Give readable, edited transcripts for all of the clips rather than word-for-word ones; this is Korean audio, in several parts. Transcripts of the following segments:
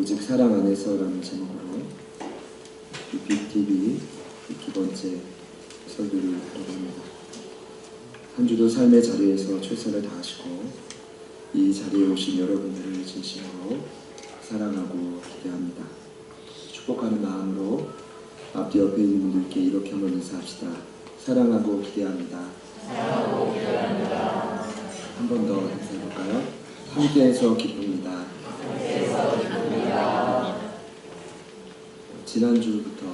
오직 사랑 안에서라는 제목으로 BTV 두 번째 설교를 하려고 합니다. 한 주도 삶의 자리에서 최선을 다하시고 이 자리에 오신 여러분들을 진심으로 사랑하고 기대합니다. 축복하는 마음으로 앞뒤 옆에 있는 분들께 이렇게 한번 인사합시다. 사랑하고 기대합니다. 사랑하고 기대합니다. 한 번 더 인사해볼까요? 함께해서 기쁩니다. 지난주부터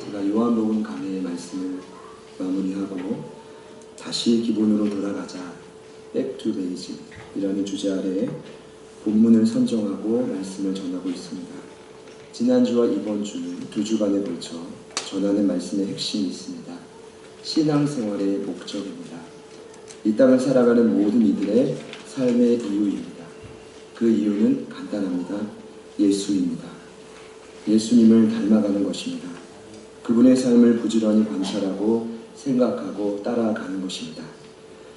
제가 요한복음 강해의 말씀을 마무리하고 다시 기본으로 돌아가자, Back to Basic 이라는 주제 아래 본문을 선정하고 말씀을 전하고 있습니다. 지난주와 이번 주는 두 주간에 걸쳐 전하는 말씀의 핵심이 있습니다. 신앙생활의 목적입니다. 이 땅을 살아가는 모든 이들의 삶의 이유입니다. 그 이유는 간단합니다. 예수입니다. 예수님을 닮아가는 것입니다. 그분의 삶을 부지런히 관찰하고 생각하고 따라가는 것입니다.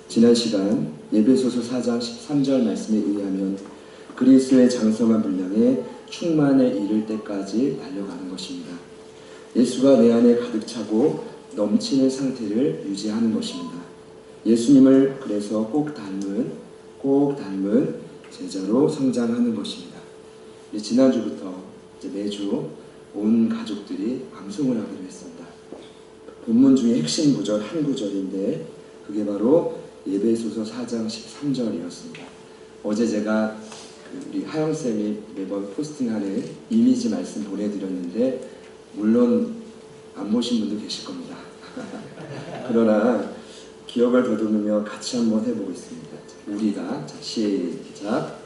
지난 시간 에베소서 4장 13절 말씀에 의하면 그리스도의 장성한 분량에 충만에 이를 때까지 달려가는 것입니다. 예수가 내 안에 가득 차고 넘치는 상태를 유지하는 것입니다. 예수님을 그래서 꼭 닮은 제자로 성장하는 것입니다. 지난주부터 매주 온 가족들이 방송을 하기로 했습니다. 본문 중에 핵심 구절 한 구절인데 그게 바로 에베소서 4장 13절이었습니다. 어제 제가 우리 하영쌤이 매번 포스팅하는 이미지 말씀 보내드렸는데 물론 안 보신 분도 계실 겁니다. 그러나 기억을 더듬으며 같이 한번 해보겠습니다. 우리가 시작.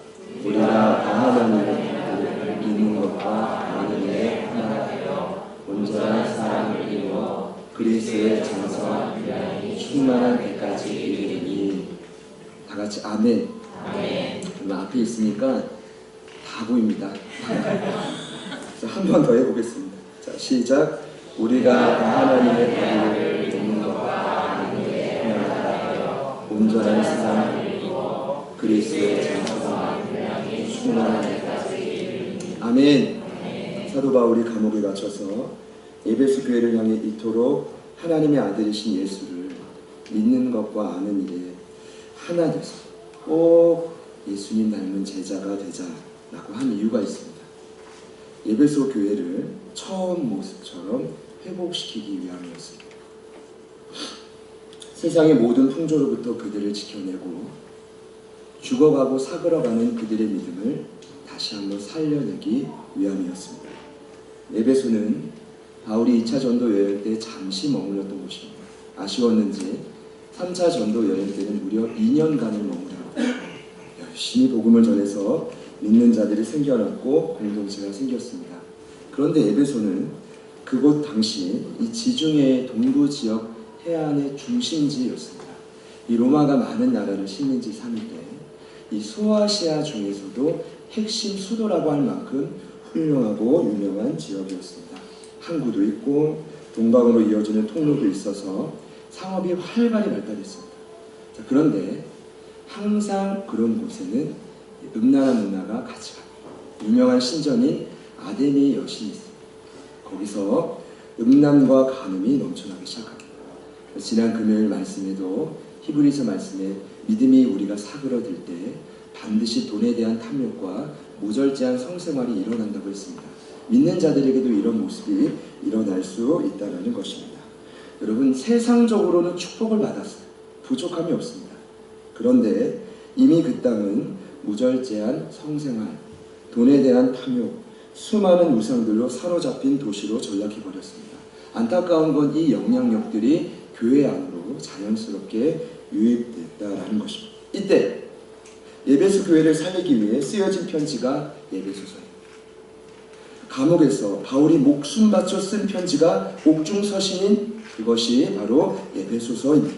우리가 하나님을 믿는 것과 아는에 하나 되어 온전한 사랑을 이루어 그리스도의 장성한 분량이 충만한 데까지 이르리니. 다 같이 아멘. 그러면 앞에 있으니까 다 보입니다. 한 번 더 해보겠습니다. 자, 시작. 우리가 하나님의 자리를 믿는 것과 아는에 하나 되어 온전한 사랑을 이루어 그리스도의 장성한 분량이 충만한 데까지 이르리니. 아멘. 사도 바울이 감옥에 갇혀서 에베소 교회를 향해 이토록 하나님의 아들이신 예수를 믿는 것과 아는 일에 하나 돼서 꼭 예수님 닮은 제자가 되자라고 한 이유가 있습니다. 에베소 교회를 처음 모습처럼 회복시키기 위함이었습니다. 세상의 모든 풍조로부터 그들을 지켜내고 죽어가고 사그러가는 그들의 믿음을 다시 한번 살려내기 위함이었습니다. 에베소는 바울이 2차 전도 여행 때 잠시 머물렀던 곳입니다. 아쉬웠는지 3차 전도 여행 때는 무려 2년간을 머무르고 열심히 복음을 전해서 믿는 자들이 생겨났고 공동체가 생겼습니다. 그런데 에베소는 그곳 당시 이 지중해 동부 지역 해안의 중심지였습니다. 이 로마가 많은 나라를 식민지 삼을 때 이 소아시아 중에서도 핵심 수도라고 할 만큼 훌륭하고 유명한 지역이었습니다. 항구도 있고 동방으로 이어지는 통로도 있어서 상업이 활발히 발달했습니다. 자, 그런데 항상 그런 곳에는 음란한 문화가 같이 갑니다. 유명한 신전인 아데미 여신이 있습니다. 거기서 음란과 간음이 넘쳐나기 시작합니다. 지난 금요일 말씀에도 히브리서 말씀에 믿음이 우리가 사그러들 때 반드시 돈에 대한 탐욕과 무절제한 성생활이 일어난다고 했습니다. 믿는 자들에게도 이런 모습이 일어날 수 있다는 것입니다. 여러분, 세상적으로는 축복을 받았어요. 부족함이 없습니다. 그런데 이미 그 땅은 무절제한 성생활, 돈에 대한 탐욕, 수많은 우상들로 사로잡힌 도시로 전락해버렸습니다. 안타까운 건 이 영향력들이 교회 안으로 자연스럽게 유입됐다라는 것입니다. 이때 에베소 교회를 살리기 위해 쓰여진 편지가 에베소서입니다. 감옥에서 바울이 목숨 바쳐 쓴 편지가 옥중서신인 그것이 바로 에베소서입니다.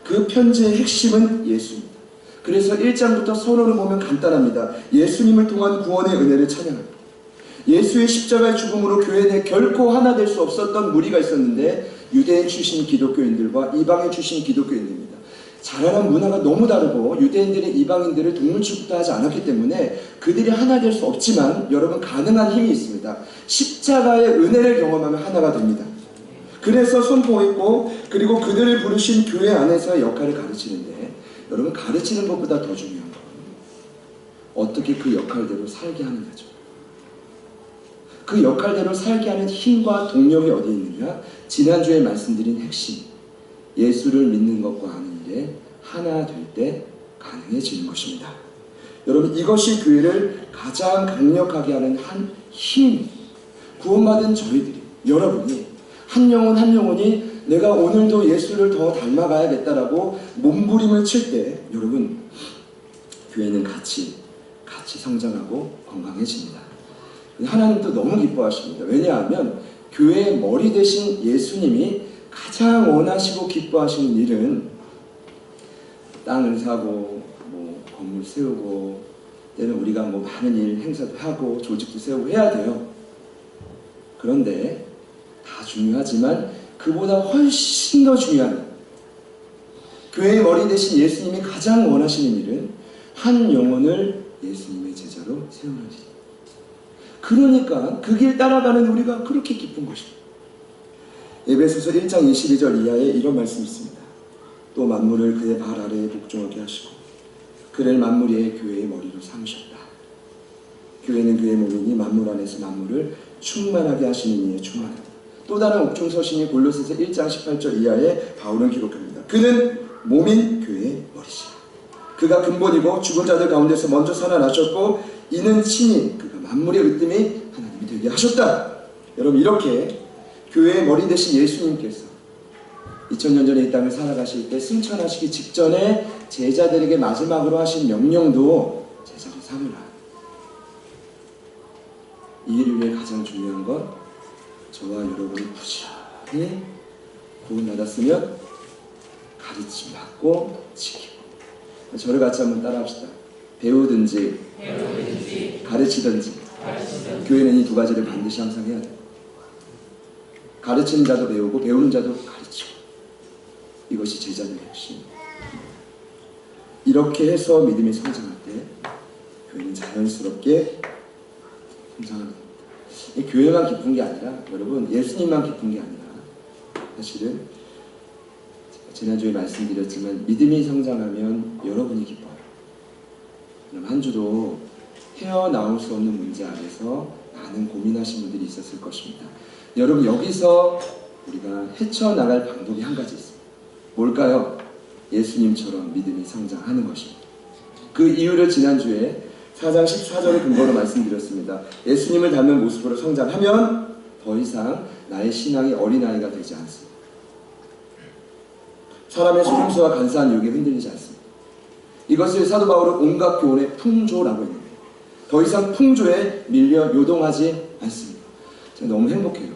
그 편지의 핵심은 예수입니다. 그래서 1장부터 서론을 보면 간단합니다. 예수님을 통한 구원의 은혜를 찬양합니다. 예수의 십자가의 죽음으로 교회 내 결코 하나 될 수 없었던 무리가 있었는데 유대인 출신 기독교인들과 이방인 출신 기독교인들입니다. 자라난 문화가 너무 다르고 유대인들이 이방인들을 동물 취급도 하지 않았기 때문에 그들이 하나 될 수 없지만 여러분 가능한 힘이 있습니다. 십자가의 은혜를 경험하면 하나가 됩니다. 그래서 선포했고 그리고 그들을 부르신 교회 안에서의 역할을 가르치는데 여러분 가르치는 것보다 더 중요한 건 어떻게 그 역할대로 살게 하는 거죠. 그 역할대로 살게 하는 힘과 동력이 어디에 있느냐? 지난주에 말씀드린 핵심, 예수를 믿는 것과 아는 일에 하나 될 때 가능해지는 것입니다. 여러분 이것이 교회를 가장 강력하게 하는 한 힘, 구원받은 저희들이, 여러분이 한 영혼 한 영혼이 내가 오늘도 예수를 더 닮아가야겠다라고 몸부림을 칠 때 여러분 교회는 같이 성장하고 건강해집니다. 하나님도 너무 기뻐하십니다. 왜냐하면 교회의 머리 대신 예수님이 가장 원하시고 기뻐하시는 일은 땅을 사고 건물 세우고 때는 우리가 많은 일 행사도 하고 조직도 세우고 해야 돼요. 그런데 다 중요하지만 그보다 훨씬 더 중요한 교회의 머리 대신 예수님이 가장 원하시는 일은 한 영혼을 예수님의 제자로 세우는 일. 그러니까 그 길 따라가는 우리가 그렇게 기쁜 것입니다. 에베소서 1장 22절 이하에 이런 말씀이 있습니다. 또 만물을 그의 발 아래에 복종하게 하시고 그를 만물 위에 교회의 머리로 삼으셨다. 교회는 그의 몸이니 만물 안에서 만물을 충만하게 하시는 이에 충만하다. 또 다른 옥중 서신이 골로새서 1장 18절 이하에 바울은 기록합니다. 그는 몸인 교회의 머리시라. 그가 근본이고 죽은 자들 가운데서 먼저 살아나셨고 이는 친히 그가 만물의 으뜸이 하나님이 되게 하셨다. 여러분 이렇게 교회의 머리 대신 예수님께서 2000년 전에 이 땅을 살아가실 때 승천하시기 직전에 제자들에게 마지막으로 하신 명령도 제자를 삼으라. 이 일을 위해 가장 중요한 건 저와 여러분이 부지런히 구원받았으면 가르침 받고 지키고. 저를 같이 한번 따라합시다. 배우든지 가르치든지 교회는 이 두 가지를 반드시 항상 해야 돼요. 가르치는 자도 배우고 배우는 자도 가르치고. 이것이 제자들의 핵심입니다. 이렇게 해서 믿음이 성장할 때 교회는 자연스럽게 성장합니다. 교회만 기쁜 게 아니라 여러분 예수님만 기쁜 게 아니라 사실은 지난주에 말씀드렸지만 믿음이 성장하면 여러분이 기뻐요. 그럼 한 주도 헤어나올 수 없는 문제 안에서 많은 고민하신 분들이 있었을 것입니다. 여러분 여기서 우리가 헤쳐나갈 방법이 한 가지 있습니다. 뭘까요? 예수님처럼 믿음이 성장하는 것입니다. 그 이유를 지난주에 4장 14절의 근거로 말씀드렸습니다. 예수님을 닮은 모습으로 성장하면 더 이상 나의 신앙이 어린아이가 되지 않습니다. 사람의 소금수와 간사한 유혹에 흔들리지 않습니다. 이것을 사도 바울은 온갖 교훈의 풍조라고 했는데 더 이상 풍조에 밀려 요동하지 않습니다. 제가 너무 행복해요.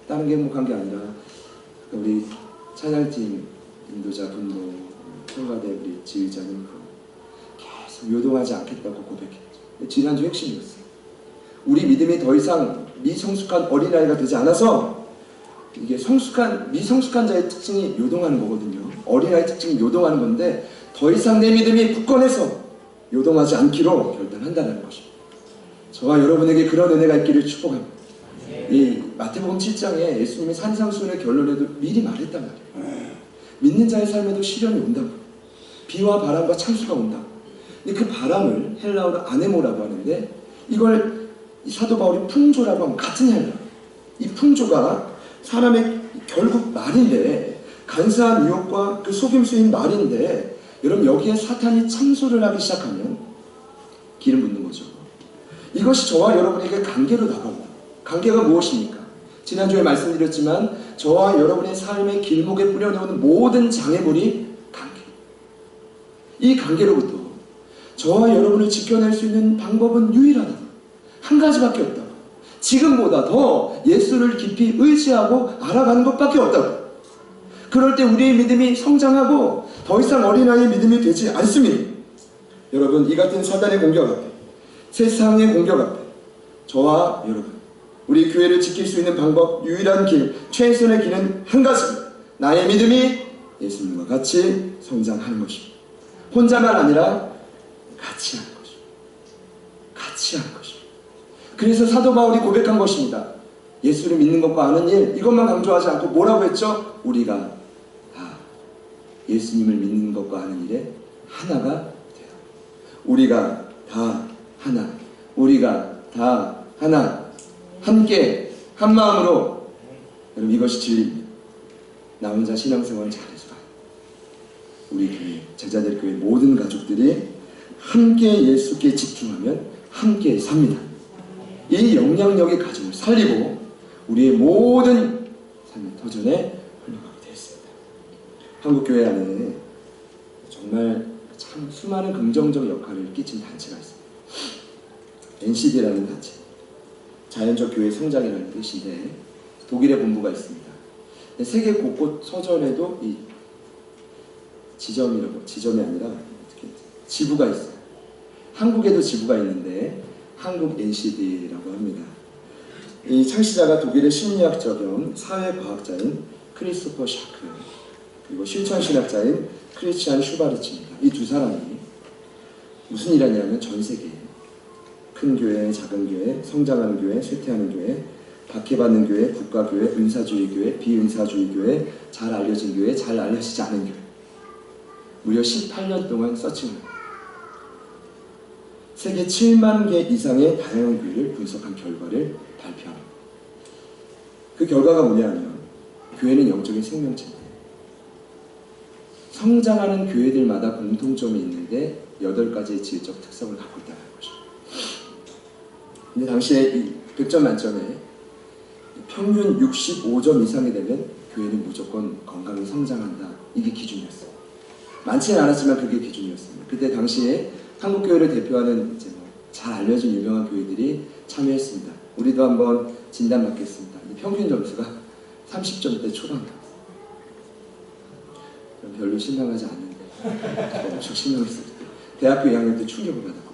다른 게 행복한 게 아니라 우리 찬양팀 인도자 분도 청가대 우리 지휘자님 계속 요동하지 않겠다고 고백했죠. 지난주 핵심이었어요. 우리 믿음이 더 이상 미성숙한 어린아이가 되지 않아서 이게 미성숙한 자의 특징이 요동하는 거거든요. 어린아이 특징이 요동하는 건데 더 이상 내 믿음이 굳건해서 요동하지 않기로 결단한다는 것입니다. 저와 여러분에게 그런 은혜가 있기를 축복합니다. 이 마태복음 7장에 예수님이 산상수훈의 결론에도 미리 말했단 말이에요. 믿는 자의 삶에도 시련이 온다고. 비와 바람과 창수가 온다고. 근데 그 바람을 헬라어로 아네모라고 하는데 이걸 사도 바울이 풍조라고 하면 같은 헬라어. 이 풍조가 사람의 결국 말인데 간사한 유혹과 그 속임수인 말인데 여러분 여기에 사탄이 참소를 하기 시작하면 기름 붓는 거죠. 이것이 저와 여러분에게 관계로 다가옵니다. 관계가 무엇입니까? 지난주에 말씀드렸지만 저와 여러분의 삶의 길목에 뿌려놓은 모든 장애물이 관계. 이 관계로부터 저와 여러분을 지켜낼 수 있는 방법은 유일하다. 한 가지밖에 없다. 지금보다 더 예수를 깊이 의지하고 알아가는 것밖에 없다고. 그럴 때 우리의 믿음이 성장하고 더 이상 어린아이의 믿음이 되지 않습니다. 여러분 이 같은 사단의 공격 앞에 세상의 공격 앞에 저와 여러분 우리 교회를 지킬 수 있는 방법 유일한 길 최선의 길은 한 가지입니다. 나의 믿음이 예수님과 같이 성장하는 것입니다. 혼자만 아니라 같이 하는 것입니다. 같이 하는 것입니다. 그래서 사도 바울이 고백한 것입니다. 예수를 믿는 것과 아는 일, 이것만 강조하지 않고 뭐라고 했죠? 우리가 다 예수님을 믿는 것과 아는 일에 하나가 돼요. 우리가 다 하나, 우리가 다 하나, 함께 한 마음으로. 여러분, 이것이 진리입니다. 나 혼자 신앙생활 잘해서 우리 교회, 제자들 교회 모든 가족들이 함께 예수께 집중하면 함께 삽니다. 이 영향력의 가정을 살리고 우리의 모든 삶의 터전에 흘러가게 되었습니다. 한국교회 안에 정말 참 수많은 긍정적 역할을 끼친 단체가 있습니다. NCD라는 단체, 자연적 교회 성장이라는 뜻인데 독일에 본부가 있습니다. 세계 곳곳 서점에도 이 지점이 아니라 지부가 있어요. 한국에도 지부가 있는데 한국 NCD라고 합니다. 이 창시자가 독일의 심리학자 겸 사회과학자인 크리스토퍼 샤크, 그리고 실천신학자인 크리스티안 슈바르츠입니다. 이 두 사람이 무슨 일을 하냐면 전 세계에 큰 교회, 작은 교회, 성장하는 교회, 쇠퇴하는 교회, 박해받는 교회, 국가교회, 은사주의 교회, 비은사주의 교회, 잘 알려진 교회, 잘 알려지지 않은 교회, 무려 18년 동안 서칭합니다. 세계 7만 개 이상의 다양한 교회를 분석한 결과를 발표합니다. 그 결과가 뭐냐면 교회는 영적인 생명체인데 성장하는 교회들마다 공통점이 있는데 8가지의 지혜적 특성을 갖고 있다는 것입니다. 근데 당시에 이 100점 만점에 평균 65점 이상이 되면 교회는 무조건 건강히 성장한다. 이게 기준이었어요. 많지는 않았지만 그게 기준이었습니다. 그때 당시에 한국교회를 대표하는 이제 잘 알려진 유명한 교회들이 참여했습니다. 우리도 한번 진단받겠습니다. 평균 점수가 30점대 초반 나왔어요. 별로 실망하지 않는데 엄청 실망했어요. 대학교 2학년 때 충격을 받았거든요.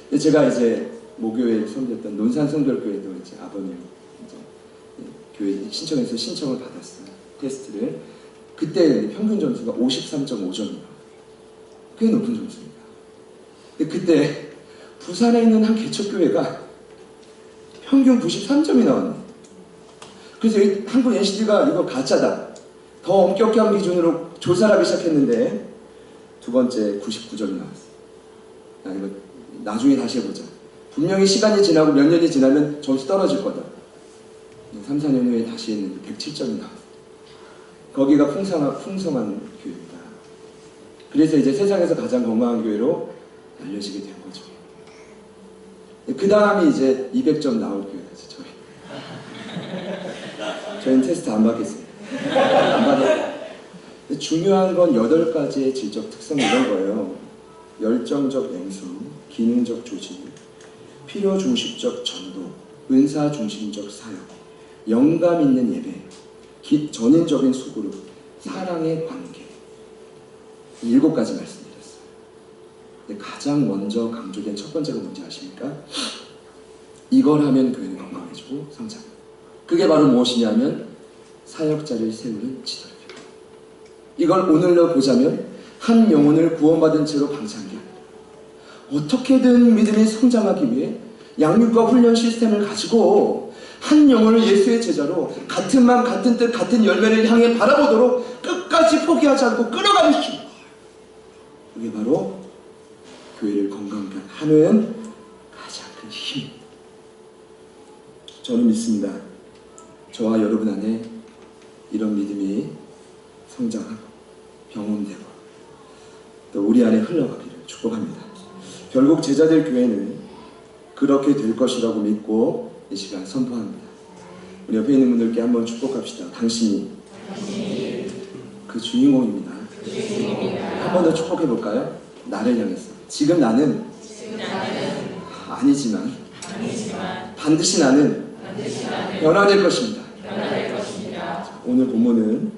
근데 제가 이제 모교에 섬겼던 논산성결교회도 이제 아버님 이제 교회 신청해서 신청을 받았어요. 테스트를. 그때 평균 점수가 53.5점이에요. 꽤 높은 점수입니다. 근데 그때 부산에 있는 한 개척교회가 평균 93점이 나왔네요. 그래서 한국 NCD가 이거 가짜다, 더 엄격한 기준으로 조사를 하기 시작했는데 두 번째 99점이 나왔어요. 이거 나중에 다시 해보자. 분명히 시간이 지나고 몇 년이 지나면 점수 떨어질 거다. 3, 4년 후에 다시 했는데 107점이 나왔어요. 거기가 풍성한 교회입니다. 그래서 이제 세상에서 가장 건강한 교회로 알려지게 된 거죠. 그 다음이 이제 200점 나올 교회까지 저희는 테스트 안 받겠습니다. 안 받아요. 중요한 건 8가지의 질적 특성이 이런 거예요. 열정적 냉수, 기능적 조직, 필요 중심적 전도, 은사 중심적 사역, 영감 있는 예배, 전인적인 수그룹, 사랑의 관계. 7가지 말씀드렸어요. 근데 가장 먼저 강조된 첫 번째가 뭔지 아십니까? 이걸 하면 교회는 건강해지고 성장. 그게 바로 무엇이냐면 사역자를 세우는 지도력. 이걸 오늘로 보자면 한 영혼을 구원받은 채로 방치한 게 아니라 어떻게든 믿음이 성장하기 위해 양육과 훈련 시스템을 가지고 한 영혼을 예수의 제자로 같은 마음, 같은 뜻, 같은 열매를 향해 바라보도록 끝까지 포기하지 않고 끌어가는 힘. 그게 바로 교회를 건강하게 하는 가장 큰 힘입니다. 저는 믿습니다. 저와 여러분 안에 이런 믿음이 성장하고 병원되고 또 우리 안에 흘러가기를 축복합니다. 결국 제자들 교회는 그렇게 될 것이라고 믿고 이 시간 선포합니다. 우리 옆에 있는 분들께 한번 축복합시다. 당신이 그 주인공입니다. 한 번 더 축복해 볼까요? 나를 향해서. 지금 나는 아니지만 반드시 나는 변화될 것입니다. 오늘 본문은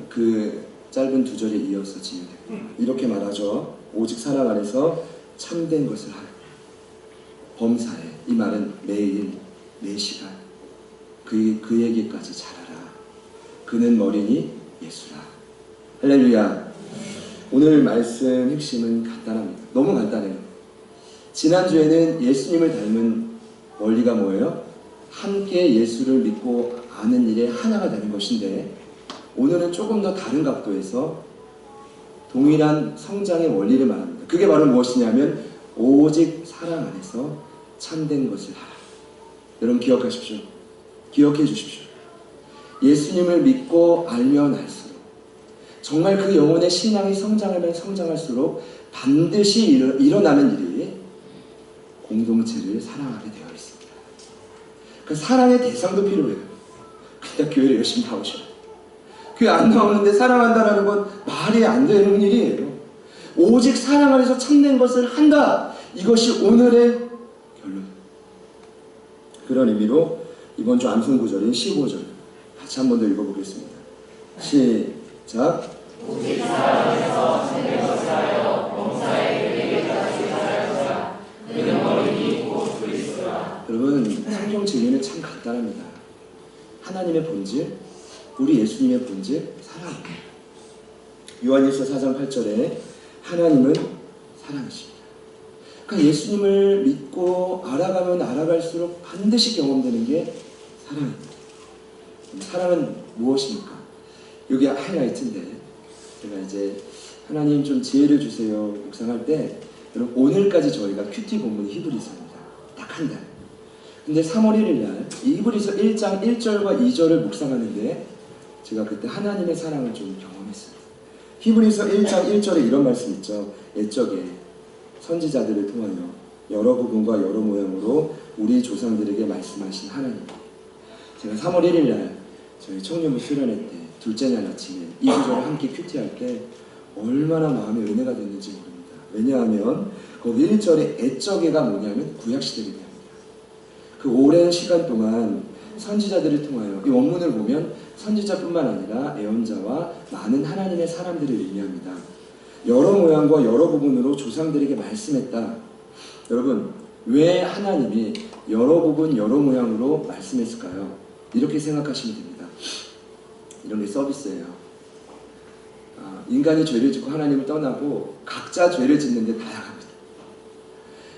그 짧은 2절에 이어서 진행됩니다. 이렇게 말하죠. 오직 사랑 안에서 참된 것을 하라. 범사에, 이 말은 매일, 매시간 그에게까지 자라라. 그는 머리니 예수라. 할렐루야. 오늘 말씀 핵심은 간단합니다. 너무 간단해요. 지난주에는 예수님을 닮은 원리가 뭐예요? 함께 예수를 믿고 아는 일에 하나가 되는 것인데, 오늘은 조금 더 다른 각도에서 동일한 성장의 원리를 말합니다. 그게 바로 무엇이냐면 오직 사랑 안에서 참된 것을 하라. 여러분 기억하십시오. 기억해 주십시오. 예수님을 믿고 알면 알수록, 정말 그 영혼의 신앙이 성장하면 성장할수록 반드시 일어나는 일이 공동체를 사랑하게 되어 있습니다. 그 사랑의 대상도 필요해요. 그냥 교회를 열심히 나오셔요. 교회 안 나오는데 사랑한다라는 건 말이 안 되는 일이에요. 오직 사랑 안에서 참된 것을 한다. 이것이 오늘의 결론. 그런 의미로 이번 주 암송 구절인 15절 같이 한 번 더 읽어보겠습니다. 시작. 오직 사랑에서 참된 것을 하여 범사에 그에게 다시 살아가라. 그는 머리니 곧 그리스도라. 여러분, 성경 진리는 참 간단합니다. 하나님의 본질, 우리 예수님의 본질, 사랑입니다. 요한일서 4장 8절에 하나님은 사랑이십니다. 그러니까 예수님을 믿고 알아가면 알아갈수록 반드시 경험되는 게 사랑입니다. 사랑은 무엇입니까? 여기 하이라이트인데, 제가 이제 하나님 좀 지혜를 주세요 묵상할 때, 여러분 오늘까지 저희가 큐티 본문이 히브리서입니다. 딱 한 달. 근데 3월 1일 날 히브리서 1장 1절과 2절을 묵상하는데 제가 그때 하나님의 사랑을 좀 경험했어요. 히브리서 1장 1절에 이런 말씀 있죠. 옛적에 선지자들을 통하여 여러 부분과 여러 모양으로 우리 조상들에게 말씀하신 하나님. 제가 3월 1일 날 저희 청년부 수련회 때 둘째 날 아침에 이 구절을 함께 큐티할 때 얼마나 마음에 은혜가 됐는지 모릅니다. 왜냐하면 거기 1절에 옛적에가 뭐냐면 구약시대를 얘기합니다. 그 오랜 시간 동안 선지자들을 통하여, 이 원문을 보면 선지자뿐만 아니라 예언자와 많은 하나님의 사람들을 의미합니다. 여러 모양과 여러 부분으로 조상들에게 말씀했다. 여러분, 왜 하나님이 여러 부분 여러 모양으로 말씀했을까요? 이렇게 생각하시면 됩니다. 이런 게 서비스예요. 인간이 죄를 짓고 하나님을 떠나고 각자 죄를 짓는데 다양합니다.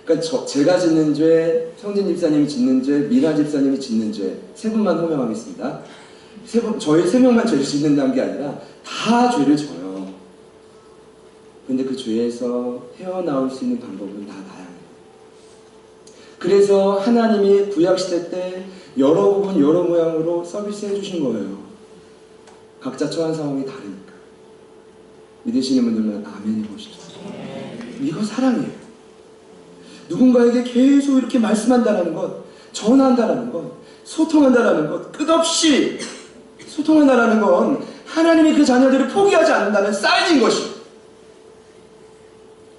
그러니까 제가 짓는 죄, 성진 집사님이 짓는 죄, 미나 집사님이 짓는 죄, 세 분만 호명하겠습니다. 저희 세 명만 죄를 짓는다는 게 아니라 다 죄를 져요. 근데 그 죄에서 헤어나올 수 있는 방법은 다 다양해요. 그래서 하나님이 구약시대 때 여러 부분 여러 모양으로 서비스 해주신 거예요. 각자 처한 상황이 다르니까. 믿으시는 분들은 아멘 해보시죠. 이거 사랑이에요. 누군가에게 계속 이렇게 말씀한다는 것, 전한다는 것, 소통한다는 것, 끝없이 소통한다는 건 하나님이 그 자녀들을 포기하지 않는다는 사인인 것이에요.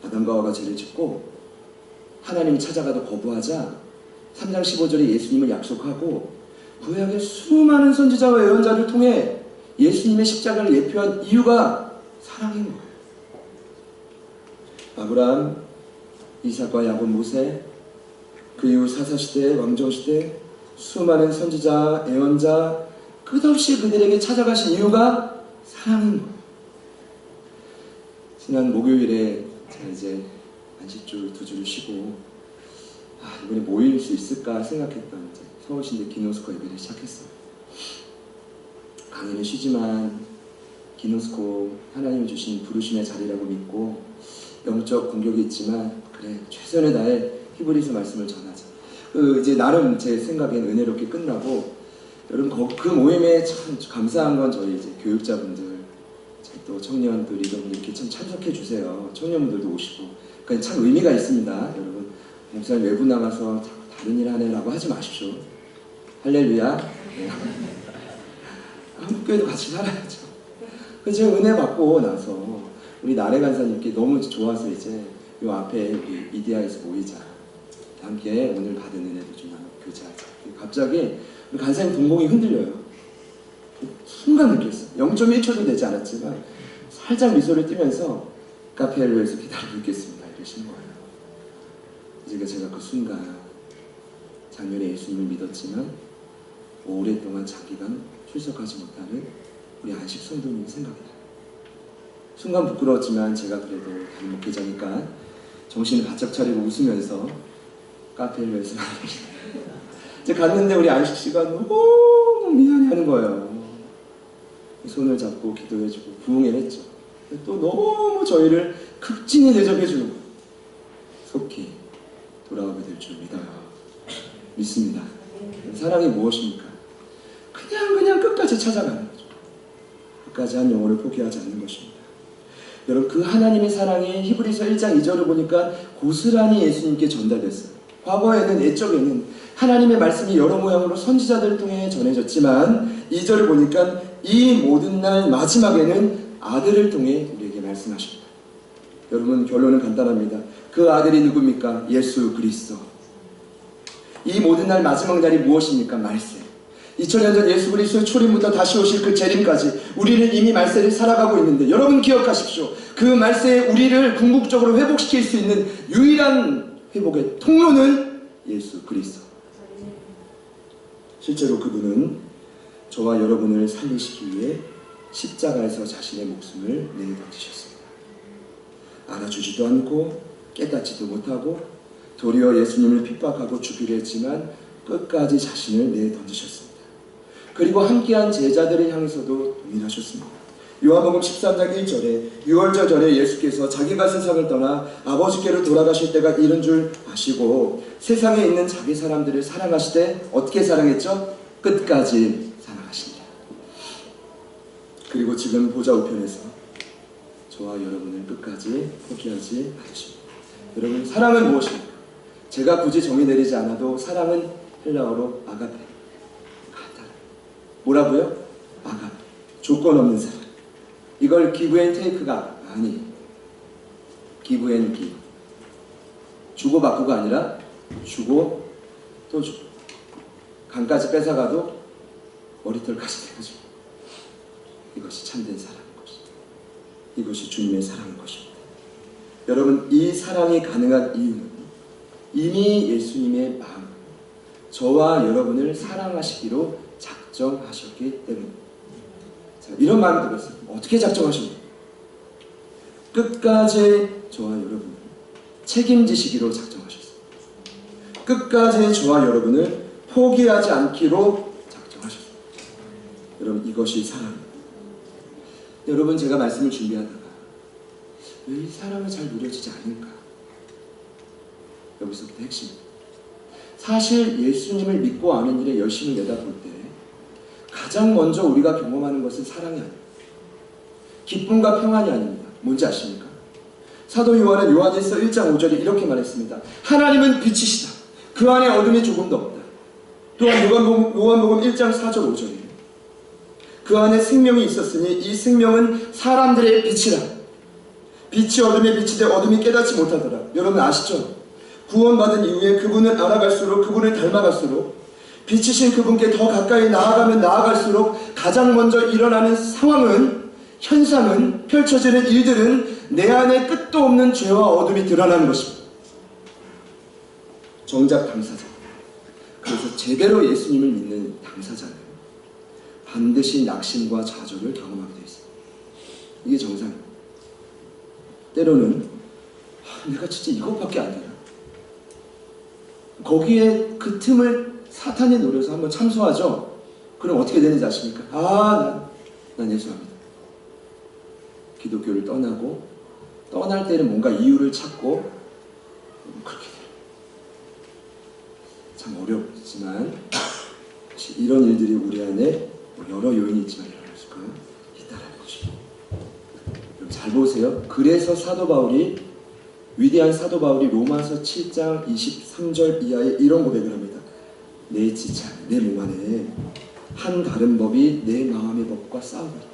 아담과 하와가 죄를 짓고 하나님이 찾아가도 거부하자 3장 15절에 예수님을 약속하고 구약의 수많은 선지자와 예언자를 통해 예수님의 십자가를 예표한 이유가 사랑인 거예요. 아브라함, 이삭과 야곱, 모세, 그 이후 사사시대, 왕정시대 수많은 선지자, 예언자 끝없이 그들에게 찾아가신 이유가 사랑인 거예요. 지난 목요일에 제가 이제 안식주 2주를 쉬고 이번에 모일 수 있을까 생각했던 이제 서울시대 기노스코 예배를 시작했어요. 강의는 쉬지만 기노스코 하나님이 주신 부르심의 자리라고 믿고 영적 공격이 있지만 그래 최선을 다해 히브리서 말씀을 전하자. 이제 나름 제 생각엔 은혜롭게 끝나고 여러분 그 모임에 참 감사한 건 저희 이제 교육자분들 또 청년 또 리더분들 이렇게 참 참석해 주세요. 청년분들도 오시고 그러니까 참 의미가 있습니다. 여러분 목사님 외부 나가서 다른 일 하네라고 하지 마십시오. 할렐루야. 네. 한국교회도 같이 살아야죠. 그래서 제가 은혜 받고 나서 우리 나래 간사님께 너무 좋아서 이제 요 앞에 우리 이디야에서 모이자. 함께 오늘 받은 은혜도 좀 교제하자. 갑자기 우리 간사님 동공이 흔들려요. 순간 느꼈어요. 0.1초도 되지 않았지만 살짝 미소를 띠면서 카페를 위해서 기다리고 있겠습니다. 이러신 거예요. 그러니까 제가 그 순간 작년에 예수님을 믿었지만 오랫동안 장기간 출석하지 못하는 우리 안식 성도님 생각이 나요. 순간 부끄러웠지만 제가 그래도 담임 목회자니까 정신을 바짝 차리고 웃으면서 카페를 말씀하셨어요. 제가 갔는데 우리 안식 씨가 너무 미안해하는 거예요. 손을 잡고 기도해주고 부흥회했죠. 또 너무 저희를 극진히 대접해주는 거예요. 속히 돌아오게 될 줄 믿어요. 믿습니다. 사랑이 무엇입니까? 그냥 끝까지 찾아가는 거죠. 끝까지 한 영혼을 포기하지 않는 것입니다. 여러분, 그 하나님의 사랑이 히브리서 1장 2절을 보니까 고스란히 예수님께 전달됐어요. 과거에는, 옛적에는 하나님의 말씀이 여러 모양으로 선지자들을 통해 전해졌지만 2절을 보니까 이 모든 날 마지막에는 아들을 통해 우리에게 말씀하십니다. 여러분, 결론은 간단합니다. 그 아들이 누굽니까? 예수 그리스도. 이 모든 날 마지막 날이 무엇입니까? 말세. 2000년 전 예수 그리스도의 초림부터 다시 오실 그 재림까지 우리는 이미 말세를 살아가고 있는데, 여러분 기억하십시오. 그 말세에 우리를 궁극적으로 회복시킬 수 있는 유일한 회복의 통로는 예수 그리스도. 실제로 그분은 저와 여러분을 살리시기 위해 십자가에서 자신의 목숨을 내던지셨습니다. 알아주지도 않고 깨닫지도 못하고 도리어 예수님을 핍박하고 죽이려 했지만 끝까지 자신을 내던지셨습니다. 그리고 함께한 제자들을 향해서도 동일하셨습니다. 요한복음 13장 1절에 유월절 전에 예수께서 자기가 세상을 떠나 아버지께로 돌아가실 때가 이른 줄 아시고 세상에 있는 자기 사람들을 사랑하시되 어떻게 사랑했죠? 끝까지 사랑하신다. 그리고 지금 보좌 우편에서 저와 여러분을 끝까지 포기하지 않으십니다. 여러분, 사랑은 무엇입니까? 제가 굳이 정의 내리지 않아도 사랑은 헬라어로 아가페. 뭐라고요? 아가페. 조건 없는 사랑. 이걸 give and take가 아니, give and give. 주고받고가 아니라 주고 또 주고. 간까지 뺏어가도 머리털까지 대가지고. 이것이 참된 사랑인 것입니다. 이것이 주님의 사랑인 것입니다. 여러분, 이 사랑이 가능한 이유는 이미 예수님의 마음, 저와 여러분을 사랑하시기로 작정하셨기 때문입니다. 자, 이런 마음이 들었어요. 어떻게 작정하십니까? 끝까지 저와 여러분을 책임지시기로 작정하셨어요. 끝까지 저와 여러분을 포기하지 않기로 작정하셨어요. 여러분, 이것이 사랑입니다. 여러분, 제가 말씀을 준비하다가 왜 이 사랑을 잘 누려지지 않을까? 여기서부터 핵심입니다. 사실 예수님을 믿고 아는 일에 열심히 내다볼 때 가장 먼저 우리가 경험하는 것은 사랑이 아닙니다. 기쁨과 평안이 아닙니다. 뭔지 아십니까? 사도 요한은 요한일서 1장 5절에 이렇게 말했습니다. 하나님은 빛이시다. 그 안에 어둠이 조금도 없다. 또한 요한복음 1장 4절 5절에 그 안에 생명이 있었으니 이 생명은 사람들의 빛이라. 빛이 어둠에 비치되 어둠이 깨닫지 못하더라. 여러분 아시죠? 구원받은 이후에 그분을 알아갈수록, 그분을 닮아갈수록, 빛이신 그분께 더 가까이 나아가면 나아갈수록 가장 먼저 일어나는 상황은, 현상은, 펼쳐지는 일들은 내 안에 끝도 없는 죄와 어둠이 드러나는 것입니다. 정작 당사자, 그래서 제대로 예수님을 믿는 당사자는 반드시 낙심과 좌절을 경험하게 되어 있습니다. 이게 정상입니다. 때로는 내가 진짜 이것밖에 안 되나? 거기에 그 틈을 사탄이 노려서 한번 참소하죠. 그럼 어떻게 되는지 아십니까? 난 예수합니다. 기독교를 떠나고, 떠날 때는 뭔가 이유를 찾고 그렇게 돼요. 참 어렵지만 이런 일들이 우리 안에 여러 요인이 있지만 일어날 수가 있다는 것입니다. 잘 보세요. 그래서 위대한 사도 바울이 로마서 7장 23절 이하에 이런 고백을 합니다. 내 지체, 내 몸 안에 한 다른 법이 내 마음의 법과 싸우고 있다.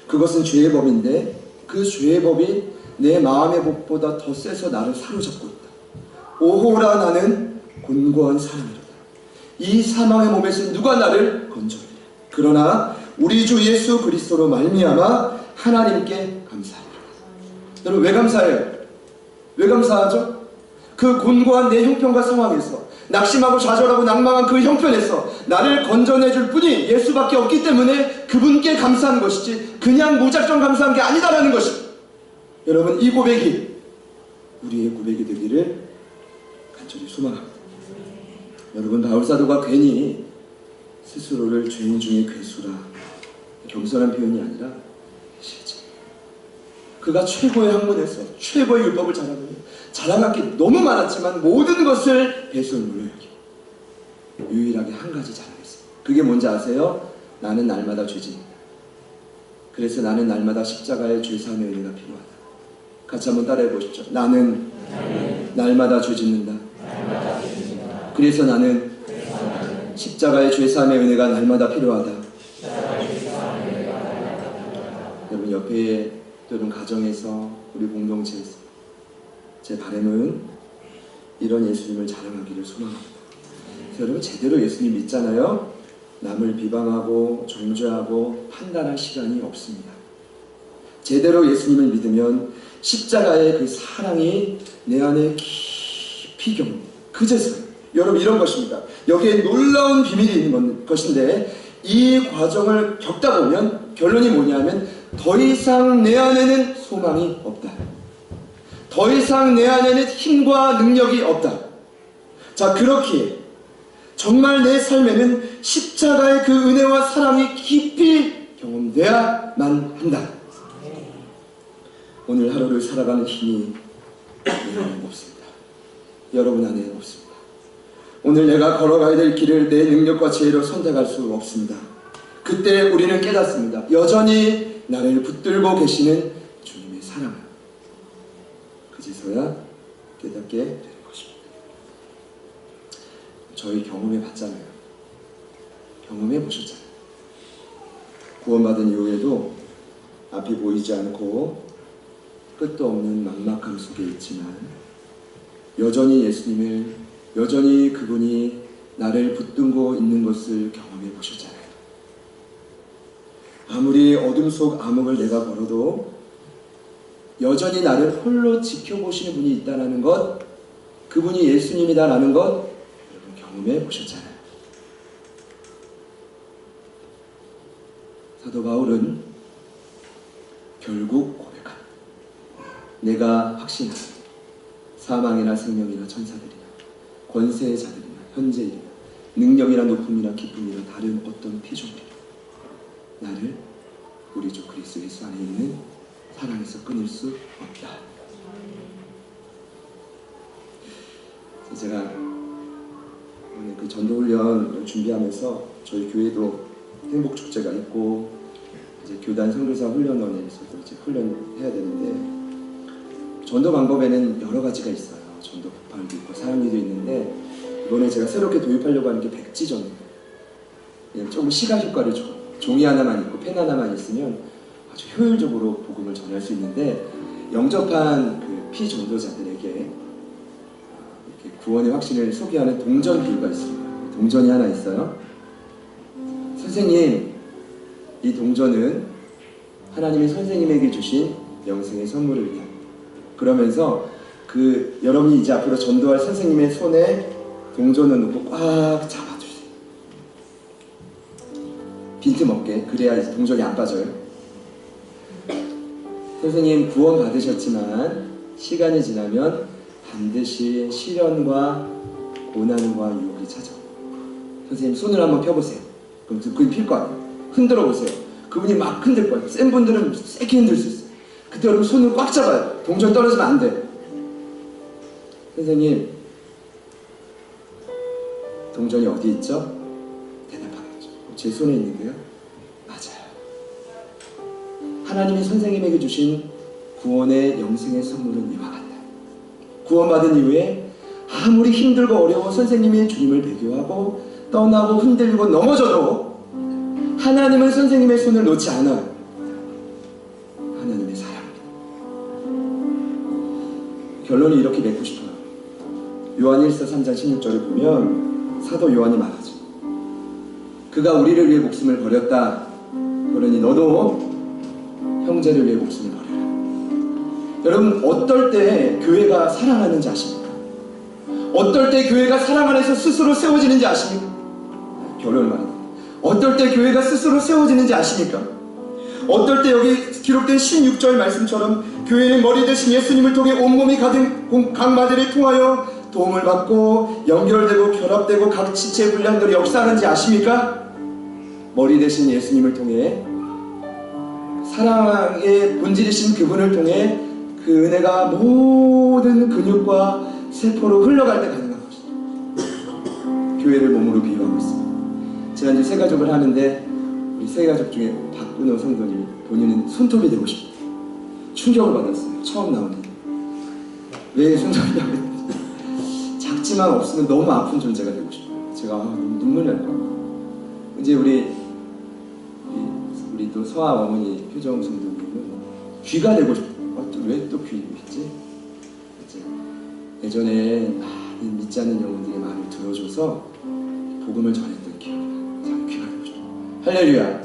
그것은 죄의 법인데 그 죄의 법이 내 마음의 법보다 더 세서 나를 사로잡고 있다. 오호라, 나는 곤고한 사람이로다. 이 사망의 몸에서 누가 나를 건져내랴. 그러나 우리 주 예수 그리스도로 말미암아 하나님께 감사합니다. 여러분, 왜 감사해요? 왜 감사하죠? 그 곤고한 내 형편과 상황에서, 낙심하고 좌절하고 낭망한 그 형편에서 나를 건져내줄 분이 예수밖에 없기 때문에 그분께 감사하는 것이지 그냥 무작정 감사한 게 아니다라는 것입니다. 여러분, 이 고백이 우리의 고백이 되기를 간절히 소망합니다. 여러분, 바울사도가 괜히 스스로를 죄인 중에 괴수라, 겸손한 표현이 아니라 실제 그가 최고의 학문에서 최고의 율법을 자랑할 게 너무 많았지만 모든 것을 배설물로 여기고 유일하게 한 가지 자랑했습니다. 그게 뭔지 아세요? 나는 날마다 죄진이다. 그래서 나는 날마다 십자가의 죄사함의 은혜가 필요하다. 같이 한번 따라해 보십시오. 나는 날마다 죄짓는다. 그래서 나는 십자가의 죄사함의 은혜가 날마다 필요하다. 여러분, 옆에 또는 가정에서, 우리 공동체에서 제 바람은 이런 예수님을 자랑하기를 소망합니다. 여러분, 제대로 예수님 믿잖아요. 남을 비방하고 정죄하고 판단할 시간이 없습니다. 제대로 예수님을 믿으면 십자가의 그 사랑이 내 안에 깊이 경험, 그제서요. 여러분, 이런 것입니다. 여기에 놀라운 비밀이 있는 것인데 이 과정을 겪다 보면 결론이 뭐냐면 더 이상 내 안에는 소망이 없다. 더 이상 내 안에는 힘과 능력이 없다. 자, 그렇기에 정말 내 삶에는 십자가의 그 은혜와 사랑이 깊이 경험되어야만 한다. 오늘 하루를 살아가는 힘이 내 안에 없습니다. 여러분 안에 없습니다. 오늘 내가 걸어가야 될 길을 내 능력과 지혜로 선택할 수 없습니다. 그때 우리는 깨닫습니다. 여전히 나를 붙들고 계시는 주님의 사랑을. 그제서야 깨닫게 되는 것입니다. 저희 경험해 봤잖아요. 경험해 보셨잖아요. 구원받은 이후에도 앞이 보이지 않고 끝도 없는 막막함 속에 있지만 여전히 예수님을, 여전히 그분이 나를 붙들고 있는 것을 경험해 보셨잖아요. 아무리 어둠 속 암흑을 내가 걸어도 여전히 나를 홀로 지켜보시는 분이 있다는 것, 그분이 예수님이다라는 것 여러분 경험해 보셨잖아요. 사도 바울은 결국 고백합니다. 내가 확신하는 사망이나 생명이나 천사들이나 권세의 자들이나 현재이나 능력이나 높음이나 기쁨이나 다른 어떤 피조물이나 나를 우리 주 그리스도 예수 안에 있는 사랑에서 끊을 수 없다. 제가 오늘 그 전도훈련을 준비하면서 저희 교회도 행복축제가 있고 이제 교단 선교사 훈련원에서도 이제 훈련해야 되는데 전도 방법에는 여러 가지가 있어요. 전도 복팔도 있고 사랑리도 있는데 이번에 제가 새롭게 도입하려고 하는 게 백지 전도. 그냥 조금 시각 효과를 줘. 종이 하나만 있고 펜 하나만 있으면 아주 효율적으로 복음을 전할 수 있는데 영접한 그 피전도자들에게 이렇게 구원의 확신을 소개하는 동전 비유가 있습니다. 동전이 하나 있어요. 선생님, 이 동전은 하나님이 선생님에게 주신 영생의 선물을 위한, 그러면서 그 여러분이 이제 앞으로 전도할 선생님의 손에 동전을 놓고 꽉 잡아주세요. 빈틈없게. 그래야 이제 동전이 안 빠져요. 선생님 구원 받으셨지만 시간이 지나면 반드시 시련과 고난과 유혹이 찾아옵니다. 선생님 손을 한번 펴보세요. 그럼 그게 필 거 아니에요. 흔들어 보세요. 그분이 막 흔들 거예요. 센 분들은 세게 흔들 수 있어요. 그때 여러분 손을 꽉 잡아요. 동전 떨어지면 안 돼요. 선생님, 동전이 어디 있죠? 대답하겠죠. 제 손에 있는데요. 맞아요. 하나님이 선생님에게 주신 구원의 영생의 선물은 이와 같다. 구원받은 이후에 아무리 힘들고 어려워 선생님이 주님을 배교하고 떠나고 흔들리고 넘어져도 하나님은 선생님의 손을 놓지 않아요. 하나님의 사랑입니다. 결론이 이렇게 맺고 싶어요. 요한일서 3장 16절을 보면 사도 요한이 말하죠. 그가 우리를 위해 목숨을 버렸다. 그러니 너도 형제를 위해 목숨을 버려라. 여러분, 어떨 때 교회가 사랑하는지 아십니까? 어떨 때 교회가 사랑 안에서 스스로 세워지는지 아십니까? 결론을 말합니다. 어떨 때 교회가 스스로 세워지는지 아십니까? 어떨 때 여기 기록된 16절 말씀처럼 교회는 머리 대신 예수님을 통해 온몸이 가진 각마디를 통하여 도움을 받고 연결되고 결합되고 각 지체의 분량들이 역사하는지 아십니까? 머리 대신 예수님을 통해 사랑의 본질이신 그분을 통해 그 은혜가 모든 근육과 세포로 흘러갈 때 가능한 것입니다. 교회를 몸으로 비유하고 있습니다. 제가 이제 새가족을 하는데 우리 새가족 중에 박근호 성도님이 본인은 손톱이 되고 싶다. 충격을 받았어요. 처음 나오는데. 왜 손톱이냐고 했더니 작지만 없으면 너무 아픈 존재가 되고 싶어요. 제가 눈물이 날 거예요. 이제 우리 또 서아 어머니 효정 성도님은 귀가 되고 싶어요. 왜 또 귀겠지? 예전에 많은 믿지 않는 영혼들의 마음을 들어줘서 복음을 전했던 기억이 참 귀가 되고 싶어요. 할렐루야.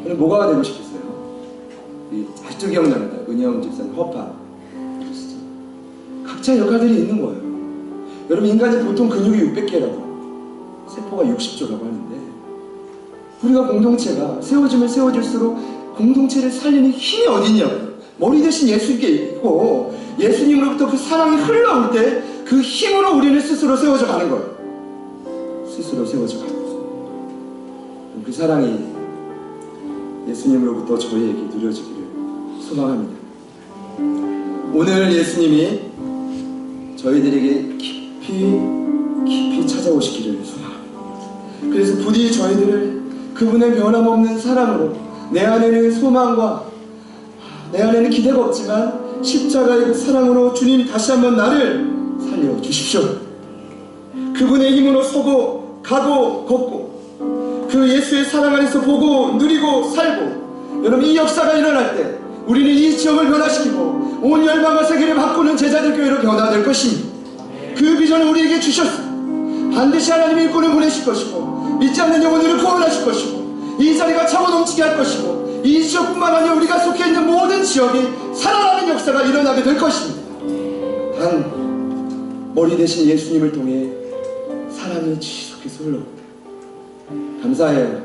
저는 뭐가 되고 싶었어요? 아직도 기억납니다. 은영 집사님 허파. 각자 역할들이 있는 거예요. 여러분, 인간이 보통 근육이 600개라고 세포가 60조라고 하는데 우리가 공동체가 세워지면 세워질수록 공동체를 살리는 힘이 어디냐고요. 머리 대신 예수님께 있고 예수님으로부터 그 사랑이 흘러올 때 그 힘으로 우리는 스스로 세워져 가는 거예요. 스스로 세워져 가는 거예요. 그 사랑이 예수님으로부터 저희에게 누려지기를 소망합니다. 오늘 예수님이 저희들에게 깊이 찾아오시기를 소망합니다. 그래서 부디 저희들을 그분의 변함없는 사랑으로, 내 안에는 소망과 내 안에는 기대가 없지만 십자가의 그 사랑으로 주님 다시 한번 나를 살려주십시오. 그분의 힘으로 서고 가고 걷고 그 예수의 사랑 안에서 보고 누리고 살고, 여러분, 이 역사가 일어날 때 우리는 이 지역을 변화시키고 온 열방과 세계를 바꾸는 제자들 교회로 변화될 것입니다. 그 비전을 우리에게 주셨습니다. 반드시 하나님이 일꾼을 보내실 것이고 믿지 않는 영혼들을 구원하실 것이고 이 자리가 차고 넘치게 할 것이고 이 지역뿐만 아니라 우리가 속해 있는 모든 지역이 살아나는 역사가 일어나게 될 것입니다. 단 머리 대신 예수님을 통해 사랑이 지속해서 흘러옵니다. 감사해요.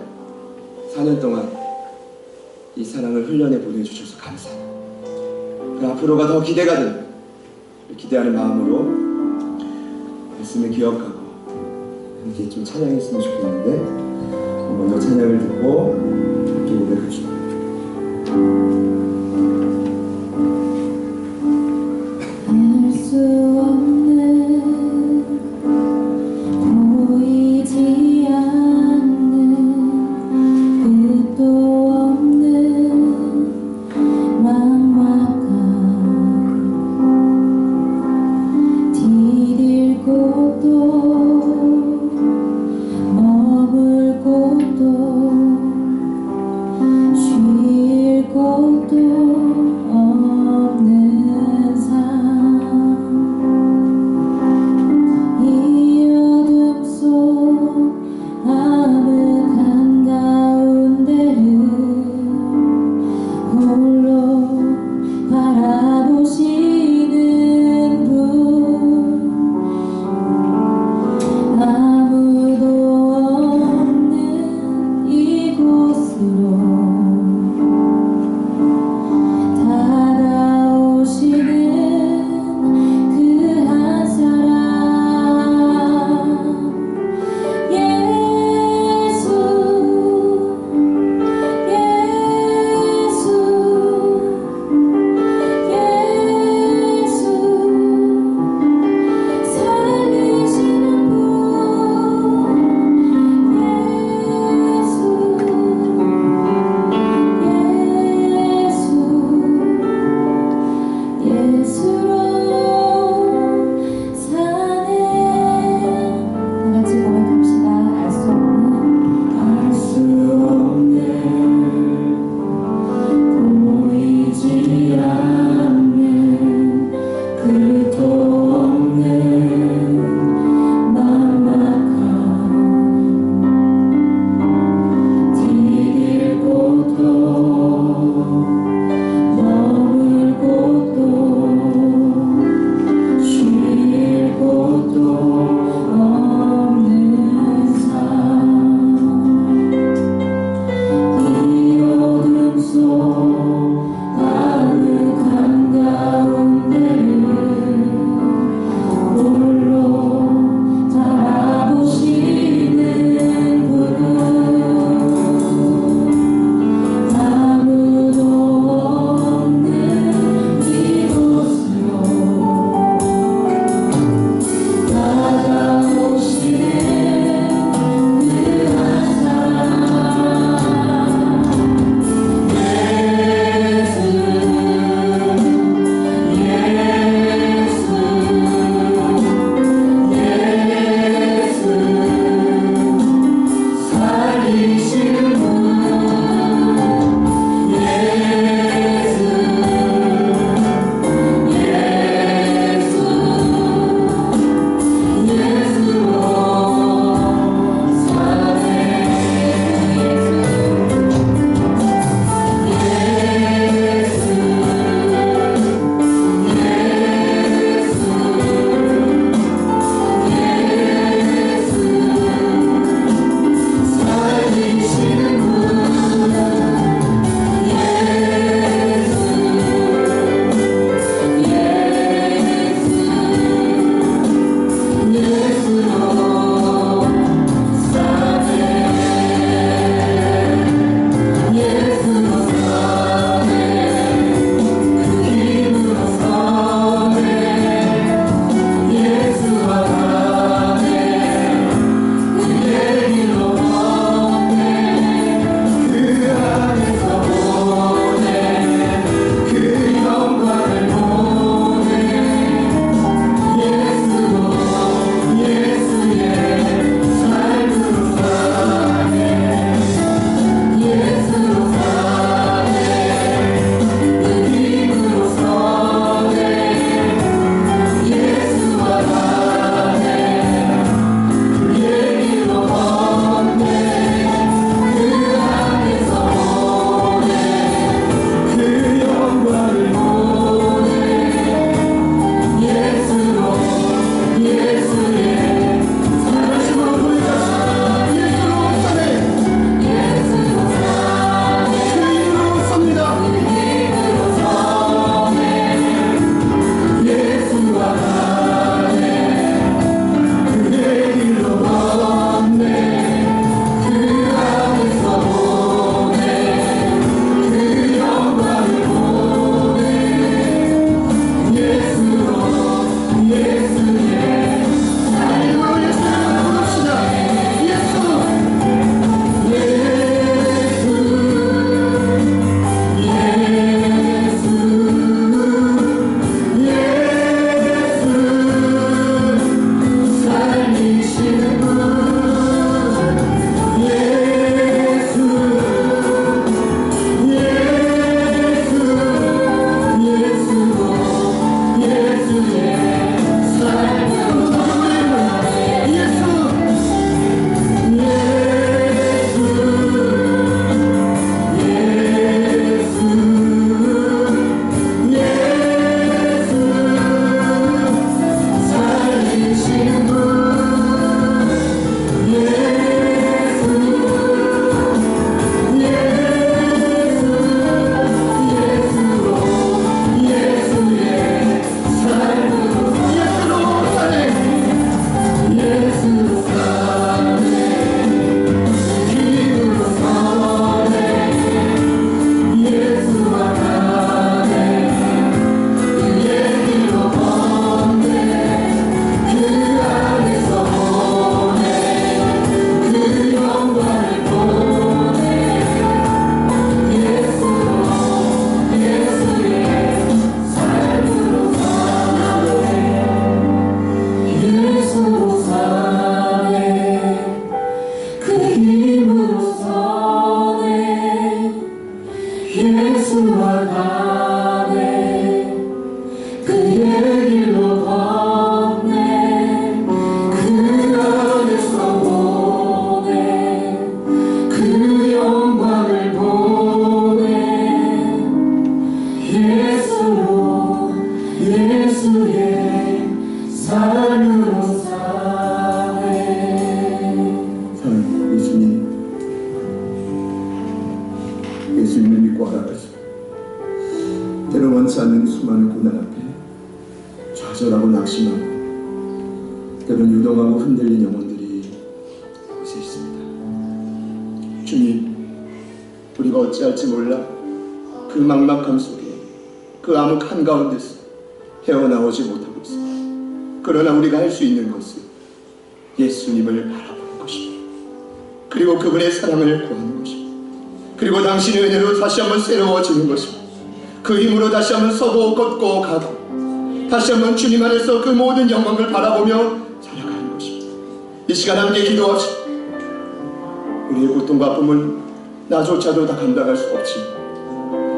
4년 동안 이 사랑을 흘려내 보내주셔서 감사해요. 그 앞으로가 더 기대가 됩니다. 기대하는 마음으로 말씀을 기억하고 함께 좀 찬양했으면 좋겠는데 먼저 찬양을 듣고 함께 고백합시다. 알 수 없는 보이지 않는 끝도 없는 막막함 디딜 곳도 머물 곳도 쉴 곳도 없는 삶, 이 어둠 속 암흑 한가운데를 홀로 바라보시는 분, 아무도 없는 이곳으로 다가오시는 그 한 사람, 예수, 예수, 예수와 가네 그의 길로 걷네 그 안에서 보네 그 영광을 보네 예수로 예수의 삶으로 사네. 사랑하는 예수님을 믿고 알아가서 때로 원치 않는 수많은 고난 앞에 좌절하고 낙심하고 때로는 유동하고 흔들린 영혼들이 곳에 있습니다. 주님, 우리가 어찌할지 몰라 그 막막함 속에 그 암흑 한가운데서 헤어나오지 못하고 있습니다. 그러나 우리가 할 수 있는 것은 예수님을 바라보는 것입니다. 그리고 그분의 사랑을 구하는 것입니다. 그리고 당신의 은혜로 다시 한번 새로워지는 것입니다. 그 힘으로 다시 한번 서고 걷고 가고 다시 한번 주님 안에서 그 모든 영광을 바라보며 살아가는 것입니다. 이 시간 함께 기도합시다. 우리의 고통과 아픔은 나조차도 다 감당할 수 없지만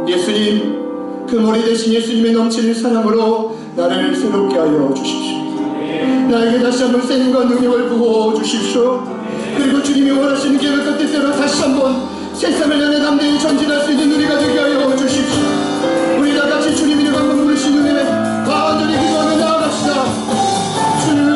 예수님, 그 머리 대신 예수님의 넘치는 사랑으로 나를 새롭게 하여 주십시오. 나에게 다시 한번 생과 능력을 부어 주십시오. 그리고 주님이 원하시는 계획과 뜻대로 다시 한번 세상을 향해 담대히 전진할 수 있는 우리가 되게 하여 주십시오. 우리 다 같이 주님 이름 한번 부르신 은혜 간절히 기도하며 나아갑시다. 주님,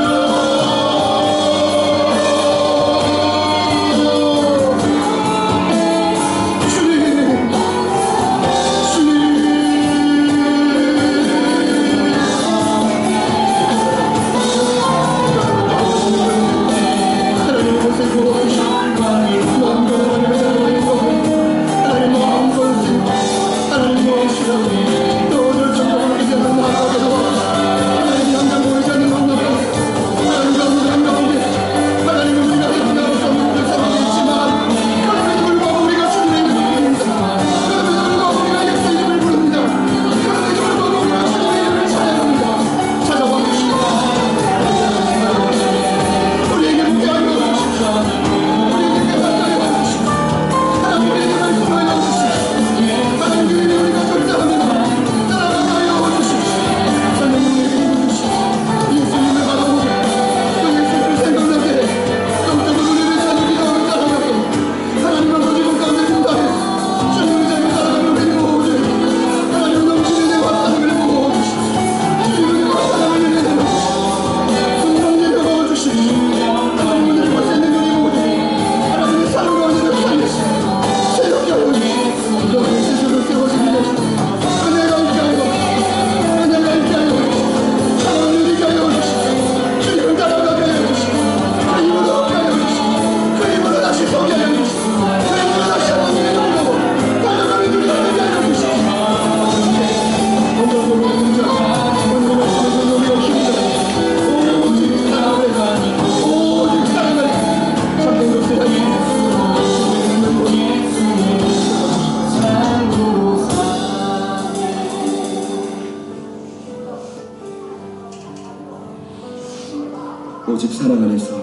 오직 사랑 안에서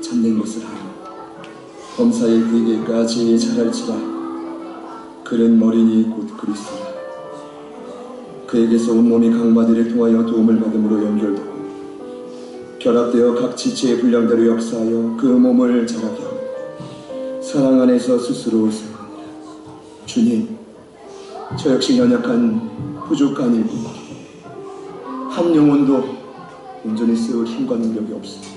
참된 것을 하여 범사에 그에게까지 자랄지라. 그는 머리니 곧 그리스도라. 그에게서 온몸이 강바디를 통하여 도움을 받음으로 연결되고 결합되어 각 지체의 분량대로 역사하여 그 몸을 자라게 하고 사랑 안에서 스스로 세우느니라. 주님, 저 역시 연약한 부족한 일뿐이니 한 영혼도 온전히 세울 힘과 능력이 없습니다.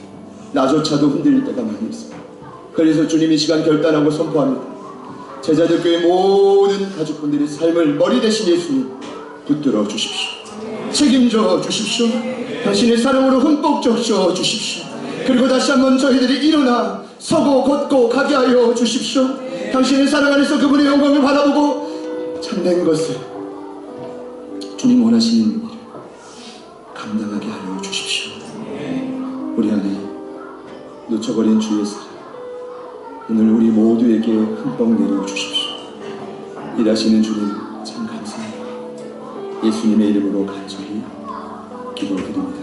나조차도 흔들릴 때가 많이 있습니다. 그래서 주님이 시간 결단하고 선포합니다. 제자들 교회 모든 가족분들의 삶을 머리 대신 예수님 붙들어 주십시오. 책임져 주십시오. 당신의 사랑으로 흠뻑 적셔 주십시오. 그리고 다시 한번 저희들이 일어나 서고 걷고 가게 하여 주십시오. 당신의 사랑 안에서 그분의 영광을 바라보고 참된 것을 주님 원하시는 일을 감당하게 하여 주십시오. 우리 안에 놓쳐버린 주의 사랑 오늘 우리 모두에게 흠뻑 내려주십시오. 일하시는 주님 참 감사합니다. 예수님의 이름으로 간절히 기도드립니다.